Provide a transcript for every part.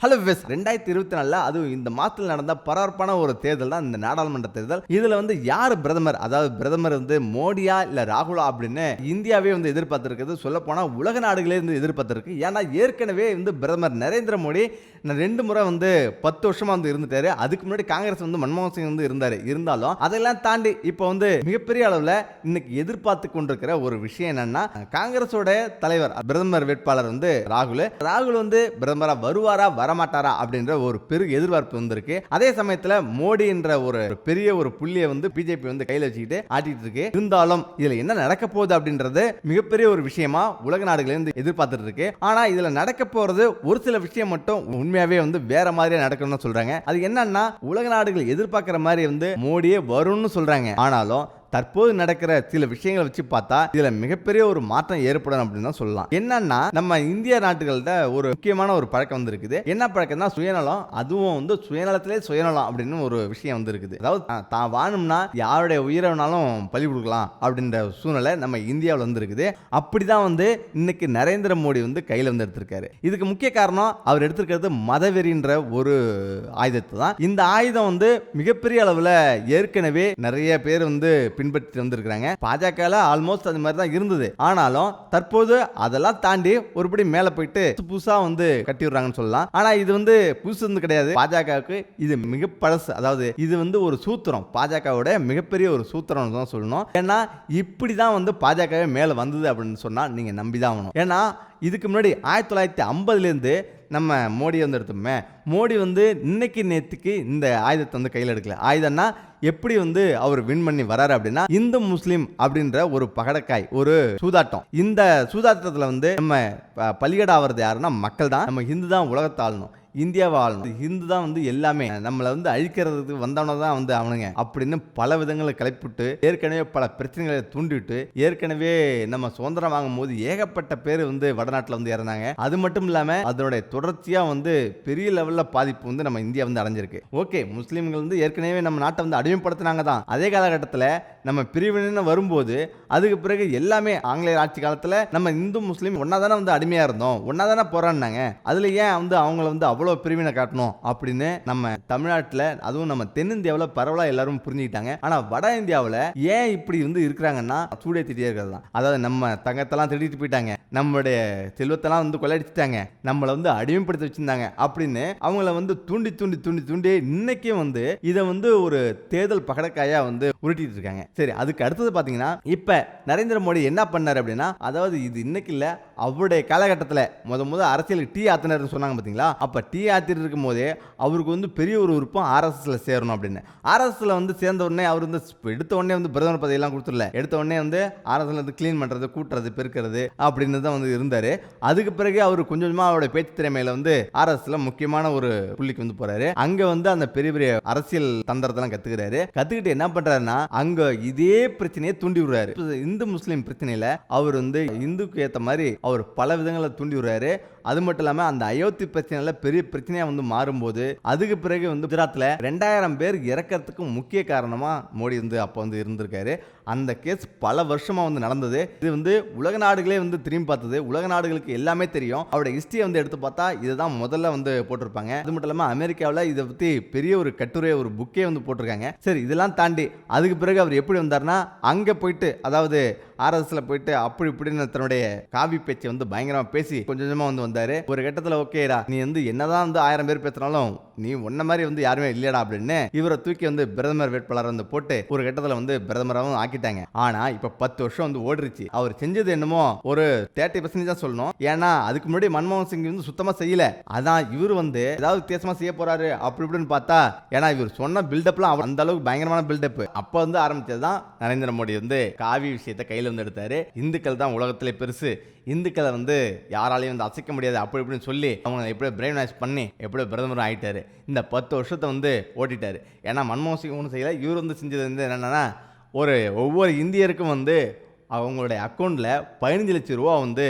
Hello விஸ் 2024 அதுவும் இந்த மாதத்தில் நடந்த பரபரப்பான ஒரு தேர்தல் தான் இந்த நாடாளுமன்ற தேர்தல். இதுல யார் பிரதமர், அதாவது பிரதமர் மோடியா இல்ல ராகுலா அப்படின்னு இந்தியாவே எதிர்பார்த்திருக்கிறது. சொல்ல போனா உலக நாடுகளே எதிர்பார்த்திருக்கு. ஏன்னா ஏற்கனவே பிரதமர் நரேந்திர மோடி 2 முறை 10 வருஷமா இருந்துட்டாரு. அதுக்கு முன்னாடி காங்கிரஸ் மன்மோகன் சிங் இருந்தாரு. இருந்தாலும் அதெல்லாம் தாண்டி இப்போ மிகப்பெரிய அளவுல இன்னைக்கு எதிர்பார்த்து கொண்டிருக்கிற ஒரு விஷயம் என்னன்னா, காங்கிரஸோட தலைவர் பிரதமர் வேட்பாளர் ராகுல் பிரதமரா வருவாரா வரமாட்டாரா அப்படின்ற ஒரு பெரிய எதிர்பார்ப்பு வந்திருக்கு. அதே சமயத்துல மோடி என்ற ஒரு பெரிய ஒரு புள்ளியை பிஜேபி கையில வச்சுக்கிட்டு ஆட்டிட்டு இருக்கு. இருந்தாலும் இதுல என்ன நடக்க போகுது அப்படின்றது மிகப்பெரிய ஒரு விஷயமா உலக நாடுகள் எதிர்பார்த்துட்டு இருக்கு. ஆனா இதுல நடக்க போறது ஒரு சில விஷயம் மட்டும் உண்மையாவே வேற மாதிரியா நடக்கணும்னு சொல்றாங்க. அது என்னன்னா, உலக நாடுகள் எதிர்பார்க்கிற மாதிரி மோடியே வரும்னு சொல்றாங்க. ஆனாலும் தற்போது நடக்கிற சில விஷயங்களை வச்சு பார்த்தா இதுல மிகப்பெரிய ஒரு மாற்றம் ஏற்படும் அப்படின்னு தான் சொல்லலாம். என்னன்னா, நம்ம இந்திய நாட்டுகள்கிட்ட ஒரு முக்கியமான ஒரு பழக்கம் இருக்குது. என்ன பழக்கம்னா சுயநலம். அதுவும் சுயநலத்திலே சுயநலம் அப்படின்னு ஒரு விஷயம் இருக்குது. அதாவது தான் வாணும்னா யாருடைய உயிரை வேணாலும் பலி கொடுக்கலாம் அப்படின்ற சூழ்நிலை நம்ம இந்தியாவில் இருக்குது. அப்படிதான் இன்னைக்கு நரேந்திர மோடி கையில் எடுத்திருக்காரு. இதுக்கு முக்கிய காரணம் அவர் எடுத்திருக்கிறது மதவெறின்ற ஒரு ஆயுதத்தை தான். இந்த ஆயுதம் மிகப்பெரிய அளவில் ஏற்கனவே நிறைய பேர் பின்பற்றி வந்திருக்காங்க. பாஜக ஆல்மோஸ்ட் அது மாதிரி தான் இருந்தது. ஆனாலும் தற்போது அதெல்லாம் தாண்டி ஒருபடி மேல போயிட்டு புதுசா கட்டி விடுறாங்கன்னு சொல்லலாம். ஆனா இது புதுசு கிடையாது. பாஜகவுக்கு இது மிக பழசு. அதாவது இது ஒரு சூத்திரம், பாஜகவோட மிகப்பெரிய ஒரு சூத்திரம் தான் சொல்லணும். ஏன்னா இப்படிதான் பாஜகவே மேல வந்தது அப்படின்னு சொன்னா நீங்க நம்பிதான் ஆகணும். ஏன்னா இதுக்கு முன்னாடி 1950 நம்ம மோடி எடுத்தோமே, மோடி இன்னைக்கு நேத்துக்கு இந்த ஆயுதத்தை கையில் எடுக்கல. ஆயுதம்னா எப்படி அவர் வின் பண்ணி வராரு அப்படின்னா, இந்து முஸ்லீம் அப்படின்ற ஒரு பகடக்காய், ஒரு சூதாட்டம். இந்த சூதாட்டத்தில் நம்ம பலிகடா ஆகிறது யாருன்னா மக்கள் தான். நம்ம ஹிந்து தான் உலகத்தை ஆளணும், இந்தியாவை ஆளணும், ஹிந்து தான் எல்லாமே, நம்மளை அழிக்கிறதுக்கு வந்தவன தான் அவனுங்க அப்படின்னு பல விதங்களை கிளப்பிட்டு ஏற்கனவே பல பிரச்சனைகளை தூண்டிவிட்டு ஏற்கனவே நம்ம சுதந்திரம் வாங்கும் போது ஏகப்பட்ட பேர் வடநாட்டில் இறந்தாங்க. அது மட்டும் இல்லாம அதனுடைய தொடர்ச்சியா பெரிய லெவல்ல பாதிப்பு நம்ம இந்தியா அடைஞ்சிருக்கு. ஓகே, முஸ்லீம்கள் ஏற்கனவே நம்ம நாட்டை அடிமைப்படுத்தினாங்க தான். அதே காலகட்டத்தில் நம்ம பிரிவினை வரும்போது அதுக்கு பிறகு எல்லாமே ஆங்கிலேயர் ஆட்சி காலத்தில் நம்ம இந்து முஸ்லீம் ஒன்னா தானே அடிமையா இருந்தோம், ஒன்னா தானே போராடினாங்க. அதுல ஏன் அவங்கள அவ்வளோ பிரிவினை காட்டணும் அப்படின்னு நம்ம தமிழ்நாட்டில், அதுவும் நம்ம தென்னிந்தியாவில் பரவலா எல்லாரும் புரிஞ்சுக்கிட்டாங்க. ஆனா வட இந்தியாவில் ஏன் இப்படி இருக்கிறாங்கன்னா சூடே திட்டியே இருக்கிறது தான். அதாவது நம்ம தங்கத்தெல்லாம் திருடிட்டு போயிட்டாங்க, நம்மளுடைய செல்வத்தெல்லாம் கொள்ளடிச்சிட்டாங்க, நம்மளை அடிமைப்படுத்தி வச்சிருந்தாங்க அப்படின்னு அவங்கள தூண்டி தூண்டி தூண்டி தூண்டி இன்னைக்கும் இதை ஒரு தேர்தல் பகடக்காயா உருட்டிட்டு இருக்காங்க. சரி, அதுக்கு அடுத்தது பாத்தீங்கன்னா, இப்ப நரேந்திர மோடி என்ன பண்ணாரு அப்படின்னா, அதாவது இது இன்னைக்கு இல்ல, அவருடைய காலகட்டத்தில் முத அரசியலுக்கு டீ ஆத்தினர் சொன்னாங்க பாத்தீங்களா, அப்ப டீ ஆத்திட்டு இருக்கும் போதே அவருக்கு பெரிய ஒரு விருப்பம் ஆர்எஸ்எஸ்ல சேரணும் அப்படின்னு. ஆர்எஸ்எஸ்ல சேர்ந்த உடனே அவர் எடுத்த உடனே பிரதமர் பதவியெல்லாம் கொடுத்துடல. எடுத்த உடனே ஆர்எஸ்எஸ்ல கிளீன் பண்றது, கூட்டுறது, பெருக்கிறது அப்படின்னு தான் இருந்தாரு. அதுக்கு பிறகு அவர் கொஞ்சமா அவருடைய பேச்சு திறமையில ஆர்எஸ்எஸ்ல முக்கியமான ஒரு புள்ளிக்கு போறாரு. அங்க அந்த பெரிய பெரிய அரசியல் தந்திரத்தெல்லாம் கத்துக்கிறாரு. கத்துக்கிட்டு என்ன பண்றாருன்னா, அங்க இதே பிரச்சனையை தூண்டி விடுறாரு. இந்து முஸ்லீம் பிரச்சனையில அவர் இந்துக்கு ஏத்த மாதிரி அவர் பல விதங்களை தூண்டி விடுறாரு. அது மட்டும் இல்லாம அந்த அயோத்தி பிரச்சனையில பெரிய பிரச்சனையா மாறும்போது அதுக்கு பிறகு குஜராத்ல 2000 பேர் இறக்கிறதுக்கு முக்கிய காரணமா மோடி அப்ப இருந்திருக்காரு. அந்த கேஸ் பல வருஷமா நடந்தது. இது உலக நாடுகளே திரும்பி பார்த்தது. உலக நாடுகளுக்கு எல்லாமே தெரியும். அவருடைய ஹிஸ்டரியை எடுத்து பார்த்தா இதுதான் முதல்ல போட்டிருப்பாங்க. அது மட்டும் இல்லாம அமெரிக்காவில் இதை பத்தி பெரிய ஒரு கட்டுரை, ஒரு புக்கே போட்டிருக்காங்க. சரி, இதெல்லாம் தாண்டி அதுக்கு பிறகு அவர் எப்படி வந்தார்னா, அங்க போயிட்டு, அதாவது ஆர்எஸ்எஸ்ல போயிட்டு அப்படி இப்படின்னு தன்னுடைய காவி பேச்சை பயங்கரமா பேசி கொஞ்சம் கொஞ்சமா வந்தாரு. ஒரு கட்டத்தில் ஓகேடா, நீ என்னதான் 1000 பேர் பேசினாலும் நீ ஒன்ன மாதிரி யாருமே இல்லையடா அப்படின்னு இவரை தூக்கி பிரதமர் வேட்பாளர் போட்டு ஒரு கட்டத்தில் பிரதமராகவும் ஆக்கிட்டாங்க. ஆனா இப்ப 10 வருஷம் ஓடிருச்சு. அவர் செஞ்சது என்னமோ ஒரு 30% தான் சொல்லணும். ஏன்னா அதுக்கு முன்னாடி மன்மோகன் சிங் சுத்தமா செய்யல. அதான் இவர் ஏதாவது வித்தியாசமா செய்ய போறாரு அப்படி இப்படின்னு பார்த்தா, ஏன்னா இவர் சொன்ன பில்டப்லாம் அந்த அளவுக்கு பயங்கரமான பில்டப். அப்ப ஆரம்பிச்சதுதான் நரேந்திர மோடி காவி விஷயத்தை கையில் எடுத்தாரு. இந்துக்கள் தான் உலகத்திலே பெருசு, இந்துக்களை யாராலையும் அசைக்க முடியாது அப்படி இப்படின்னு சொல்லி அவங்க எப்படி பிரெயின் வாஷ் பண்ணி எப்படி பிரதமர் ஆயிட்டாரு. இந்த 10 வருஷத்தை ஓட்டிட்டாரு. ஏன்னா மன்மோகன் சிங் ஒன்றும் செய்யல. இவர் செஞ்சது என்னன்னா, ஒவ்வொரு இந்தியருக்கும் அவங்களுடைய அக்கௌண்ட்ல 15 லட்சம் ரூபா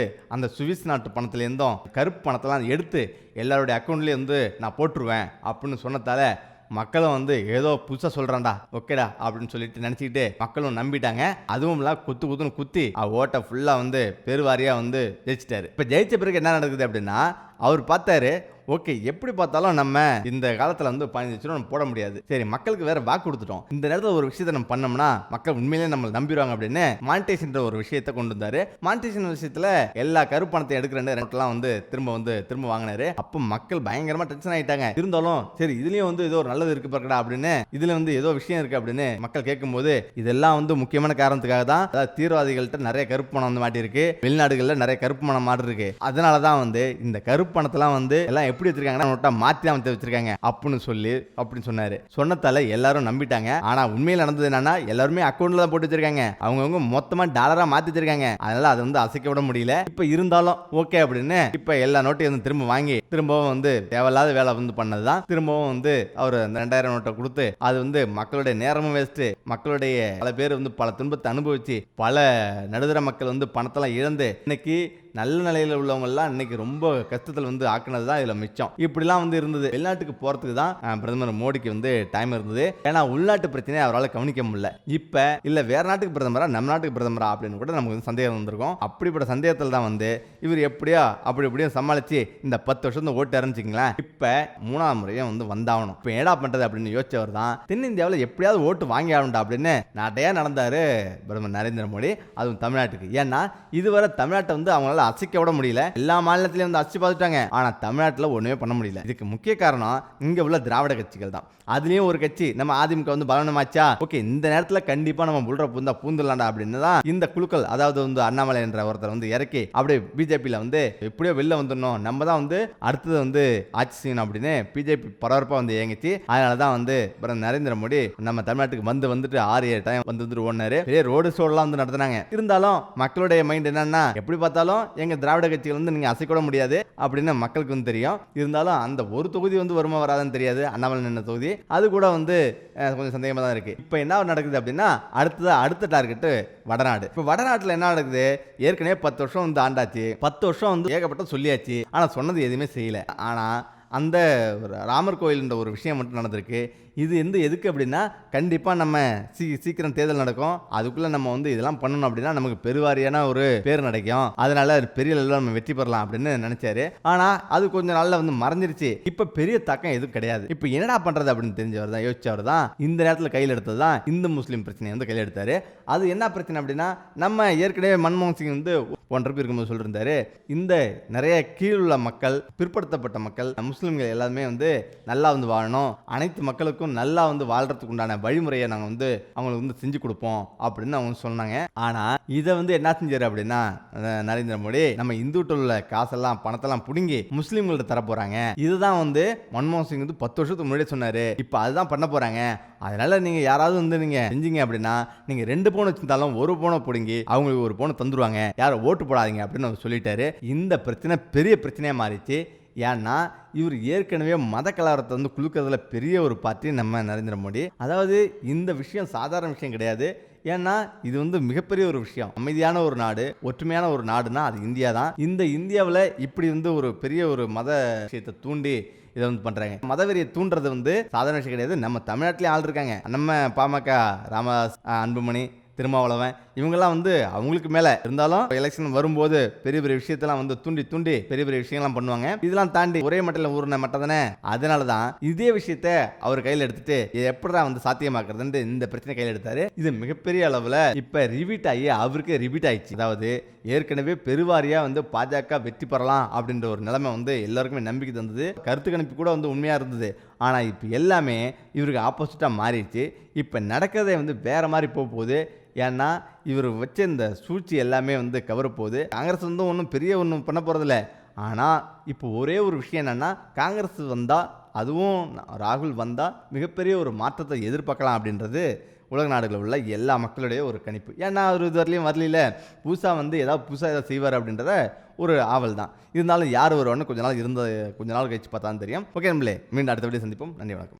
அந்த சுவிஸ் நாட்டு பணத்திலேருந்தும் கருப்பு பணத்தெல்லாம் எடுத்து எல்லாருடைய அக்கௌண்ட்லேயே நான் போட்டுருவேன் அப்படின்னு சொன்னதால மக்களும் ஏதோ புதுசா சொல்றான்டா, ஓகேடா அப்படின்னு சொல்லிட்டு நினைச்சுக்கிட்டு மக்களும் நம்பிட்டாங்க. அதுவும் இல்ல குத்துன்னு குத்தி ஓட்ட ஃபுல்லா பெருவாரியா ஜெயிச்சிட்டாரு. இப்ப ஜெயிச்ச பிறகு என்ன நடக்குது அப்படின்னா, அவர் பார்த்தாரு ஓகே எப்படி பார்த்தாலும் நம்ம இந்த காலத்துல வந்து 15 நம்ம போட முடியாது, சரி மக்களுக்கு வேற வாக்கு கொடுத்துட்டோம், இந்த நேரத்தில் ஒரு விஷயத்தை நம்ம பண்ணோம்னா மக்கள் உண்மையிலேயே நம்ம நம்பிடுவாங்க அப்படின்னு மானிட்டைசேஷன் ஒரு விஷயத்தை கொண்டு வந்தாரு. மானிட்டைசேஷன் விஷயத்துல எல்லா கருப்பணத்தை எடுக்கிறேன் வந்து திரும்ப வாங்கினாரு. அப்ப மக்கள் பயங்கரமா டென்ஷன் ஆயிட்டாங்க. இருந்தாலும் சரி இதுலயும் வந்து ஏதோ ஒரு நல்லது இருக்கு பாருடா அப்படின்னு, இதுல வந்து ஏதோ விஷயம் இருக்கு அப்படின்னு மக்கள் கேட்கும்போது இதெல்லாம் வந்து முக்கியமான காரணத்துக்காக தான், அதாவது தீவிரவாதிகள்கிட்ட நிறைய கருப்பு பணம் வந்து மாட்டி இருக்கு, வெளிநாடுகள்ல நிறைய கருப்பு பணம் மாட்டி இருக்கு, அதனாலதான் வந்து இந்த கருப்பு பணத்தெல்லாம் வந்து எல்லாம் எப்படி வச்சிருக்காங்கன்னா நோட்டா மாத்தி தான் வச்சிருக்காங்க அப்படின்னு சொன்னாரு. சொன்னதால எல்லாரும் நம்பிட்டாங்க. ஆனா உண்மையில் நடந்தது என்னன்னா எல்லாருமே அக்கௌண்ட்ல தான் போட்டு வச்சிருக்காங்க, அவங்கவுங்க மொத்தமா டாலரா மாத்தி வச்சிருக்காங்க. அதனால அதை வந்து அசைக்க விட முடியல. இப்ப இருந்தாலும் ஓகே அப்படின்னு இப்ப எல்லா நோட்டையும் வந்து திரும்ப வாங்கி திரும்பவும் வந்து தேவையில்லாத வேலை வந்து பண்ணதுதான். திரும்பவும் வந்து அவர் 2000 நோட்டை கொடுத்து அது வந்து மக்களுடைய நேரமும் வேஸ்ட், மக்களுடைய பல பேர் வந்து பல துன்பத்தை அனுபவிச்சு பல நடுத்தர மக்கள் வந்து பணத்தெல்லாம் இழந்து இன்னைக்கு நல்ல நிலையில் உள்ளவங்க எல்லாம் இன்னைக்கு ரொம்ப கஷ்டத்தில் வந்து ஆக்குனது தான் இதுல மிச்சம். இப்படிலாம் வந்து இருந்தது. வெளிநாட்டுக்கு போறதுக்கு தான் பிரதமர் மோடிக்கு வந்து டைம் இருந்தது. ஏன்னா உள்நாட்டு பிரச்சனையை அவரால் கவனிக்க முடியல. இப்ப இல்ல வேற நாட்டுக்கு பிரதமரா நம்ம நாட்டுக்கு பிரதமரா அப்படின்னு கூட நமக்கு வந்து சந்தேகம் வந்திருக்கும். அப்படிப்பட்ட சந்தேகத்தில் தான் வந்து இவர் எப்படியோ அப்படியே சமாளிச்சு இந்த 10 வருஷம் ஓட்டு ஆரம்பிச்சிங்களேன். இப்ப 3ஆம் முறையும் வந்து வந்தாகணும். இப்ப ஏடா பண்றது அப்படின்னு யோசிச்சவர் தான் தென்னிந்தியாவில் எப்படியாவது ஓட்டு வாங்கி ஆகணும் அப்படின்னு நாட்டையா நடந்தாரு பிரதமர் நரேந்திர மோடி, அதுவும் தமிழ்நாட்டுக்கு. ஏன்னா இதுவரை தமிழ்நாட்டை வந்து அவங்களால அசைக்க விட முடியல. எல்லா மாநிலத்திலையும் வந்து அசைச்சு பார்த்துட்டாங்க, ஆனா தமிழ்நாட்டில் ஒண்ணுமே பண்ண முடியல. இதுக்கு முக்கிய காரணம் இங்க உள்ள திராவிட கட்சிகள் தான். அதுலயும் ஒரு கட்சி நம்ம அதிமுக வந்து பலனமாச்சா, ஓகே இந்த நேரத்தில் கண்டிப்பா நம்ம புல்ற பூந்துலாண்டா அப்படின்னு தான் இந்த குழுக்கள், அதாவது வந்து அண்ணாமலை என்ற ஒருத்தர் வந்து இறக்கி அப்படியே பிஜேபியில் வந்து எப்படியோ வெளில வந்துடணும், நம்ம தான் வந்து அடுத்தது வந்து ஆட்சி செய்யணும் அப்படின்னு பிஜேபி பரபரப்பா வந்து இயங்கிச்சு. அதனாலதான் வந்து நரேந்திர மோடி நம்ம தமிழ்நாட்டுக்கு வந்துட்டு 6-7 டைம் வந்து ஓடினாரு. பெரிய ரோடு ஷோலாம் வந்து நடத்தினாங்க. இருந்தாலும் மக்களுடைய மைண்ட் என்னன்னா எப்படி பார்த்தாலும் எங்க திராவிட கட்சிகள் வந்து நீங்க அசைக்க முடியாது அப்படின்னு மக்களுக்கு வந்து தெரியும். இருந்தாலும் அந்த ஒரு தொகுதி வந்து வருமா வராதுன்னு தெரியாது, அண்ணாமலை நின்ன தொகுதி, அது கூட வந்து கொஞ்சம் சந்தேகமா தான் இருக்கு. இப்போ என்ன நடக்குது அப்படின்னா அடுத்த டார்கெட் வடநாடு. இப்போ வடநாட்டில் என்ன நடக்குது, ஏற்கனவே 10 வருஷம் வந்து ஆண்டாச்சு, 10 வருஷம் வந்து ஏகப்பட்ட சொல்லியாச்சு, ஆனா சொன்னது எதுவுமே செய்யல. ஆனா அந்த ராமர் கோயில்ன்ற ஒரு விஷயம் மட்டும் நடந்திருக்கு. இது எதுக்கு அப்படின்னா கண்டிப்பாக நம்ம சீக்கிரம் தேர்தல் நடக்கும், அதுக்குள்ளே நம்ம வந்து இதெல்லாம் பண்ணணும் அப்படின்னா நமக்கு பெருவாரியான ஒரு பேர் கிடைக்கும், அதனால பெரிய அளவில் நம்ம வெற்றி பெறலாம் அப்படின்னு நினைச்சாரு. ஆனால் அது கொஞ்சம் நாளில் வந்து மறைஞ்சிருச்சு. இப்போ பெரிய தாக்கம் எதுவும் கிடையாது. இப்போ என்னடா பண்ணுறது அப்படின்னு தெரிஞ்சவர் தான் யோசிச்சவர் தான் இந்த நேரத்தில் கையில் எடுத்தது தான் இந்து முஸ்லீம் பிரச்சனையை வந்து கையில் எடுத்தார். அது என்ன பிரச்சனை அப்படின்னா நம்ம ஏற்கனவே மன்மோகன் சிங் வந்து ஒன்றரை இருக்கும்போது சொல்லியிருந்தாரு, இந்த நிறைய கீழுள்ள மக்கள், பிற்படுத்தப்பட்ட மக்கள், முஸ்லீம்கள் எல்லாருமே வந்து நல்லா வந்து வாழணும், அனைத்து மக்களுக்கும் நல்லா வந்து வாழ்றதுக்கு உண்டான வழிமுறையை நாங்கள் வந்து அவங்களுக்கு வந்து செஞ்சு கொடுப்போம் அப்படின்னு அவங்க சொன்னாங்க. ஆனா இதை வந்து என்ன செஞ்சாரு அப்படின்னா நரேந்திர மோடி நம்ம இந்துக்கள் உள்ள காசெல்லாம் பணத்தெல்லாம் புடுங்கி முஸ்லீம்கள்ட்ட தர போறாங்க. இதுதான் வந்து மன்மோகன் சிங் வந்து 10 வருஷத்துக்கு முன்னாடி சொன்னாரு. இப்போ அதுதான் பண்ண போறாங்க. அதனால நீங்க யாராவது வந்து நீங்க செஞ்சீங்க அப்படின்னா நீங்க 2 பவுன் வச்சிருந்தாலும் 1 பவுனை பிடுங்கி அவங்களுக்கு 1 பவுன் தந்துருவாங்க, யாரும் ஓட்டு போடாதீங்க அப்படின்னு அவர் சொல்லிட்டாரு. இந்த பிரச்சனை பெரிய பிரச்சனையா மாறிச்சு. ஏன்னா இவர் ஏற்கனவே மத கலவரத்தை வந்து குழுக்கிறதுல பெரிய ஒரு பார்ட்டி நம்ம நரேந்திர மோடி. அதாவது இந்த விஷயம் சாதாரண விஷயம் கிடையாது. ஏன்னா இது வந்து மிகப்பெரிய ஒரு விஷயம். அமைதியான ஒரு நாடு, ஒற்றுமையான ஒரு நாடுனா அது இந்தியா தான். இந்த இந்தியாவில் இப்படி வந்து ஒரு பெரிய ஒரு மத விஷயத்தை தூண்டி இதை வந்து பண்றாங்க. மதவெறியை தூண்டுறது வந்து சாதாரண விஷயம் கிடையாது. நம்ம தமிழ்நாட்டிலே ஆள் இருக்காங்க. நம்ம பாமக ராமதாஸ், அன்புமணி, திருமாவளவன், இவங்கெல்லாம் வந்து அவங்களுக்கு மேல இருந்தாலும் எலெக்ஷன் வரும்போது பெரிய பெரிய விஷயத்தெல்லாம் வந்து தூண்டி பெரிய பெரிய விஷயங்கள்லாம் பண்ணுவாங்க. இதெல்லாம் தாண்டி ஒரே மட்டில் ஊர்ன மட்டும் தானே. அதனாலதான் இதே விஷயத்த அவர் கையில் எடுத்துட்டு எப்படா வந்து சாத்தியமாக்குறது இந்த பிரச்சனை கையில் எடுத்தாரு. இது மிகப்பெரிய அளவுல இப்ப ரிபீட் ஆகி அவருக்கு ரிபீட் ஆயிடுச்சு. அதாவது ஏற்கனவே பெருவாரியா வந்து பாஜக வெற்றி பெறலாம் அப்படின்ற ஒரு நிலைமை வந்து எல்லாருக்குமே நம்பிக்கை தந்தது. கருத்து கணிப்பு கூட வந்து உண்மையா இருந்தது. ஆனா இப்ப எல்லாமே இவருக்கு ஆப்போசிட்டா மாறிடுச்சு. இப்ப நடக்கிறதே வந்து வேற மாதிரி போகுது. ஏன்னா இவர் வச்ச இந்த சூழ்ச்சி எல்லாமே வந்து கவரப்போகுது. காங்கிரஸ் வந்து ஒன்றும் பண்ண போகிறதில்ல. ஆனால் இப்போ ஒரே ஒரு விஷயம் என்னென்னா, காங்கிரஸ் வந்தால், அதுவும் ராகுல் வந்தால் மிகப்பெரிய ஒரு மாற்றத்தை எதிர்பார்க்கலாம் அப்படின்றது உலக நாடுகளில் உள்ள எல்லா மக்களுடைய ஒரு கணிப்பு. ஏன்னா அவர் இது வரலையும் வரல, புதுசாக வந்து புதுசாக செய்வார் அப்படின்றத ஒரு ஆவல் தான். இருந்தாலும் யார் வருவான்னு கொஞ்ச நாள் கழிச்சு பார்த்தா தெரியும். ஓகே நம்மளே மீண்டும் அடுத்த வீடியோ சந்திப்போம். நன்றி, வணக்கம்.